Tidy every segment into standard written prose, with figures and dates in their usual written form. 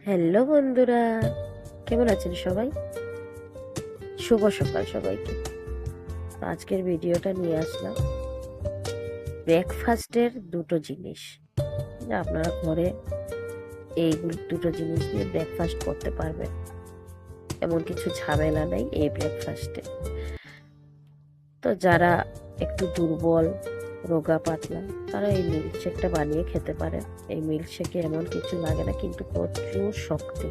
Hello বন্ধুরা, কেমন আছেন সবাই? শুভ সকাল সবাইকে। তো আজকের ভিডিওটা নিয়ে আসলাম ব্রেকফাস্টের দুটো জিনিস, যা আপনারা ঘরে এই দুটো জিনিস দিয়ে ব্রেকফাস্ট করতে পারবেন। এমন কিছু ঝামেলা নেই এই ব্রেকফাস্টে। তো যারা একটু দুর্বল, রোগা পাতলা, তারা এই মিল্কশেকটা বানিয়ে খেতে পারেন। এই মিল্কশেকে এমন কিছু লাগে না, কিন্তু প্রচুর শক্তি।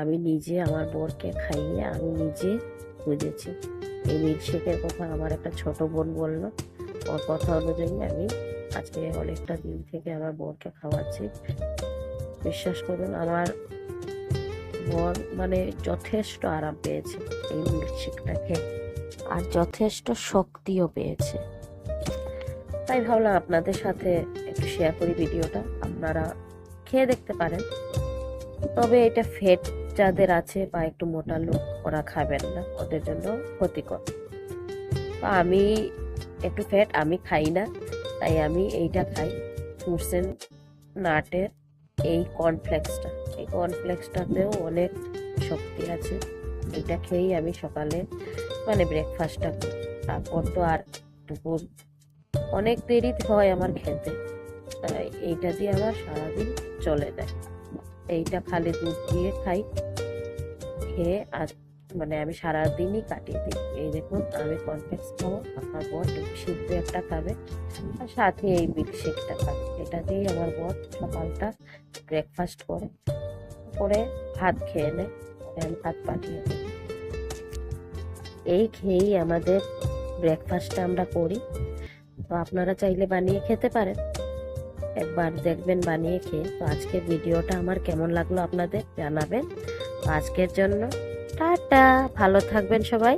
আমি নিজে আমার বরকে খাইয়ে আমি নিজে বুঝেছি। এই মিল্কশেকের কথা আমার একটা ছোট বোন বললো, ওর কথা অনুযায়ী আমি আজকে অনেকটা দিন থেকে আমার বরকে খাওয়াচ্ছি। বিশ্বাস করুন, আমার বর মানে যথেষ্ট আরাম পেয়েছে এই মিল্কশেকটা খেয়ে, আর যথেষ্ট শক্তিও পেয়েছে। তাই ভাবলাম আপনাদের সাথে একটু শেয়ার করি ভিডিওটা, আপনারা খেয়ে দেখতে পারেন। তবে এটা ফ্যাট যাদের আছে বা একটু মোটা লোক, ওরা খাবেন না, ওদের জন্য ক্ষতিকর। তো আমি একটু ফ্যাট, আমি খাই না, তাই আমি এইটা খাই। ফ্রুটস এন্ড নাটের এই কর্নফ্লেক্সটাতেও অনেক শক্তি আছে। এটা খেয়েই আমি সকালে মানে ব্রেকফাস্টটা করি। তারপর তো আর দুপুর অনেক দেরি হয় আমার খেতে, তাই এইটা দিয়ে আমার সারাদিন চলে যায়। এইটা খালি দুধ দিয়ে খাই, খেয়ে আর মানে আমি সারাদিনই কাটিয়ে দিই। এই দেখুন, আমি কর্নফ্লেক্স খাবো, আমার বর সিদ্ধ একটা খাবে, আর সাথে এই মিল্কশেকটা খাবে। এটা দিয়েই আমার বর সকালটা ব্রেকফাস্ট করে, করে ভাত খেয়ে নেয়, আমি ভাত পাঠিয়ে দিই। এই খেয়েই আমাদের ব্রেকফাস্টটা আমরা করি। তো আপনারা চাইলে বানিয়ে খেতে পারেন, একবার দেখবেন বানিয়ে খেয়ে। তো আজকের ভিডিওটা আমার কেমন লাগলো আপনাদের জানাবেন। আজকের জন্য টাটা, ভালো থাকবেন সবাই।